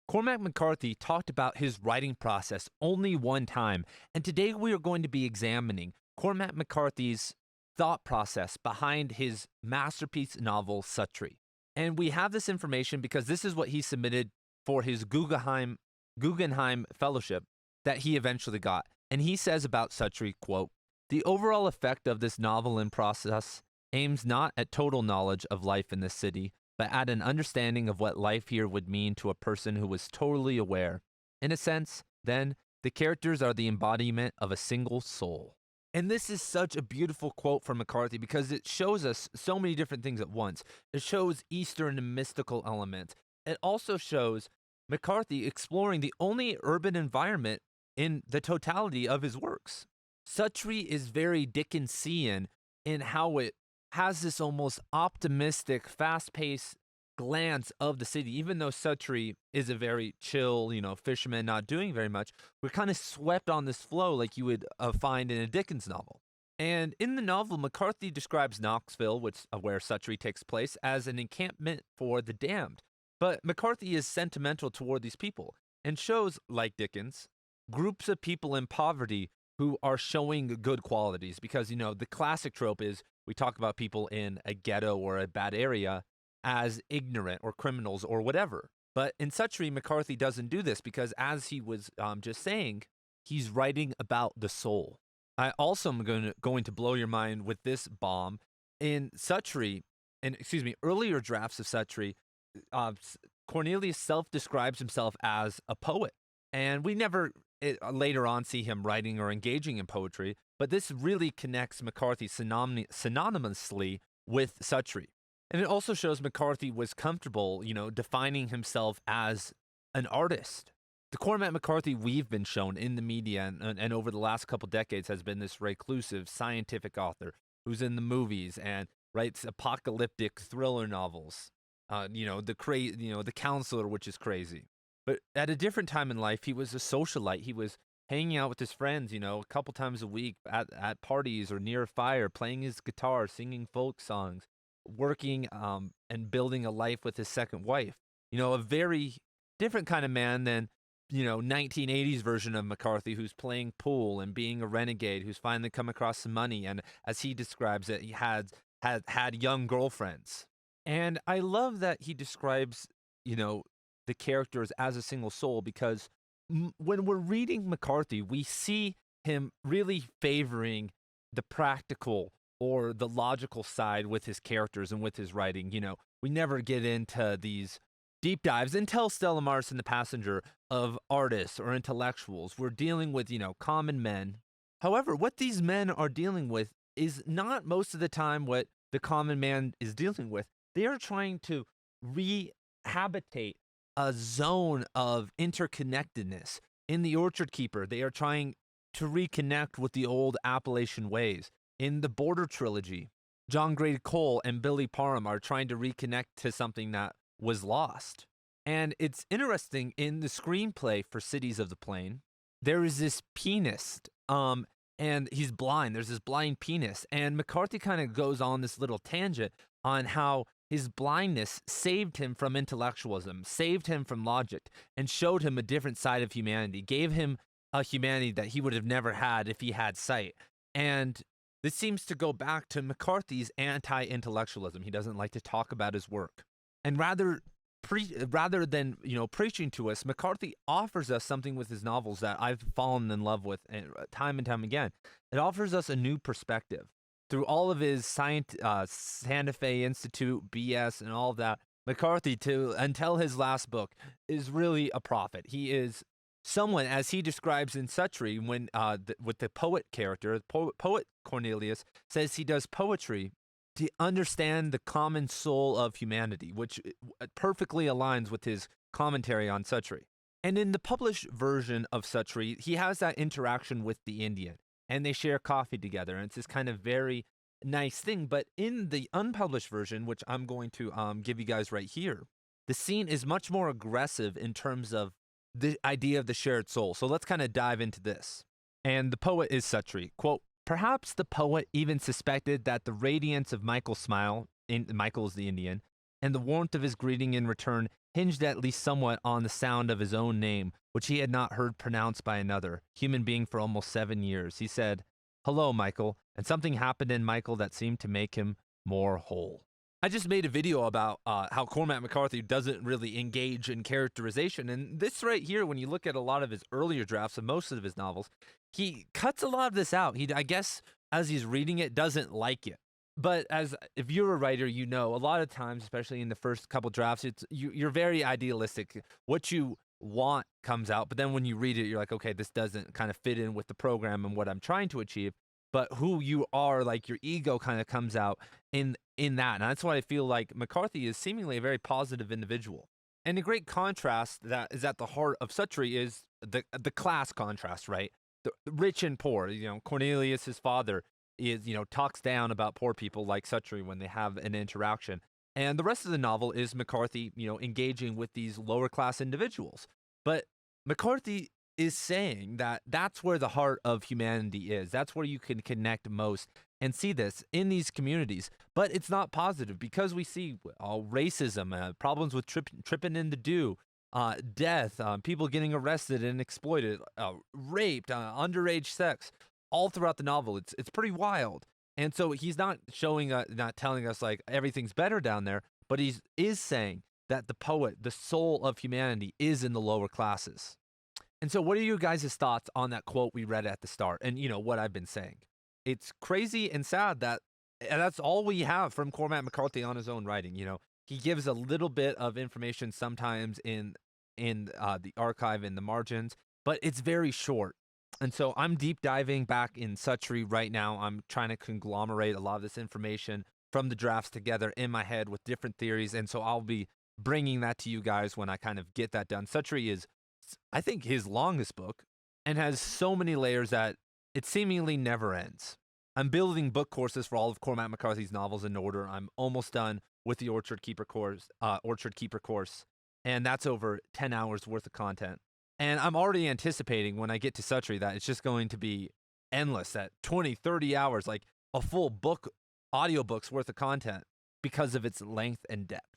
Cormac McCarthy talked about his writing process only one time, and today we are going to be examining Cormac McCarthy's thought process behind his masterpiece novel, Suttree. And we have this information because this is what he submitted for his Guggenheim Fellowship that he eventually got. And he says about Suttree, quote, "The overall effect of this novel and process aims not at total knowledge of life in this city, but at an understanding of what life here would mean to a person who was totally aware. In a sense, then, the characters are the embodiment of a single soul." And this is such a beautiful quote from McCarthy because it shows us so many different things at once. It shows Eastern and mystical elements. It also shows McCarthy exploring the only urban environment in the totality of his works. Suttree is very Dickensian in how it has this almost optimistic, fast-paced glance of the city. Even though Suttree is a very chill, fisherman not doing very much, we're kind of swept on this flow like you would find in a Dickens novel. And in the novel, McCarthy describes Knoxville, where Suttree takes place, as an encampment for the damned. But McCarthy is sentimental toward these people and shows, like Dickens, groups of people in poverty who are showing good qualities. Because, the classic trope is we talk about people in a ghetto or a bad area as ignorant or criminals or whatever. But in Suttree, McCarthy doesn't do this because, as he was just saying, he's writing about the soul. I also am going to blow your mind with this bomb. In Suttree, earlier drafts of Suttree, Cornelius self-describes himself as a poet. And we never later on see him writing or engaging in poetry, but this really connects McCarthy synonymously with Suttree. And it also shows McCarthy was comfortable, defining himself as an artist. The Cormac McCarthy we've been shown in the media and over the last couple decades has been this reclusive scientific author who's in the movies and writes apocalyptic thriller novels. The Counselor, which is crazy. But at a different time in life, he was a socialite. He was hanging out with his friends, a couple times a week at parties or near a fire, playing his guitar, singing folk songs, working and building a life with his second wife. A very different kind of man than 1980s version of McCarthy, who's playing pool and being a renegade, who's finally come across some money, and as he describes it, he had young girlfriends. And I love that he describes the characters as a single soul because when we're reading McCarthy, we see him really favoring the practical or the logical side with his characters and with his writing. We never get into these deep dives until Stella Maris and The Passenger of artists or intellectuals. We're dealing with, common men. However, what these men are dealing with is not most of the time what the common man is dealing with. They are trying to rehabilitate a zone of interconnectedness. In The Orchard Keeper, they are trying to reconnect with the old Appalachian ways. In the Border trilogy, John Grady Cole and Billy Parham are trying to reconnect to something that was lost. And it's interesting, in the screenplay for Cities of the Plain, there is this pianist, and he's blind. There's this blind pianist. And McCarthy kind of goes on this little tangent on how his blindness saved him from intellectualism, saved him from logic, and showed him a different side of humanity, gave him a humanity that he would have never had if he had sight. And this seems to go back to McCarthy's anti-intellectualism. He doesn't like to talk about his work. And rather than preaching to us, McCarthy offers us something with his novels that I've fallen in love with time and time again. It offers us a new perspective. Through all of his Santa Fe Institute BS and all of that, McCarthy, until his last book, is really a prophet. He is someone, as he describes in Suttree, when with the poet character, poet Cornelius says he does poetry to understand the common soul of humanity, which perfectly aligns with his commentary on Suttree. And in the published version of Suttree, he has that interaction with the Indian, and they share coffee together, and it's this kind of very nice thing. But in the unpublished version, which I'm going to give you guys right here, the scene is much more aggressive in terms of the idea of the shared soul. So let's kind of dive into this. And the poet is Suttree. Quote, "Perhaps the poet even suspected that the radiance of Michael's smile, Michael is the Indian, and the warmth of his greeting in return hinged at least somewhat on the sound of his own name, which he had not heard pronounced by another human being for almost 7 years. He said, "Hello, Michael," and something happened in Michael that seemed to make him more whole. I just made a video about how Cormac McCarthy doesn't really engage in characterization. And this right here, when you look at a lot of his earlier drafts of most of his novels, he cuts a lot of this out. I guess, as he's reading it, doesn't like it. But as if you're a writer, you know, a lot of times, especially in the first couple drafts, you're very idealistic. What you want comes out, but then when you read it, you're like, okay, this doesn't kind of fit in with the program and what I'm trying to achieve. But who you are, like your ego, kind of comes out in that, and that's why I feel like McCarthy is seemingly a very positive individual. And a great contrast that is at the heart of Suttree is the class contrast, right? The rich and poor. You know, Cornelius, his father, is, you know, talks down about poor people like Suttree when they have an interaction. And the rest of the novel is McCarthy, you know, engaging with these lower class individuals. But McCarthy is saying that that's where the heart of humanity is. That's where you can connect most and see this in these communities. But it's not positive because we see racism, problems with tripping in the dew, death, people getting arrested and exploited, raped, underage sex, all throughout the novel. It's pretty wild. And so he's not showing, not telling us like everything's better down there, but he is saying that the poet, the soul of humanity, is in the lower classes. And so, what are your guys' thoughts on that quote we read at the start? And, you know, what I've been saying. It's crazy and sad that and that's all we have from Cormac McCarthy on his own writing. You know, he gives a little bit of information sometimes in the archive in the margins, but it's very short. And so I'm deep diving back in Suttree right now. I'm trying to conglomerate a lot of this information from the drafts together in my head with different theories. And so I'll be bringing that to you guys when I kind of get that done. Suttree is, I think, his longest book and has so many layers that it seemingly never ends. I'm building book courses for all of Cormac McCarthy's novels in order. I'm almost done with the Orchard Keeper course, and that's over 10 hours worth of content. And I'm already anticipating when I get to Suttree that it's just going to be endless at 20, 30 hours, like a full book, audiobooks worth of content because of its length and depth.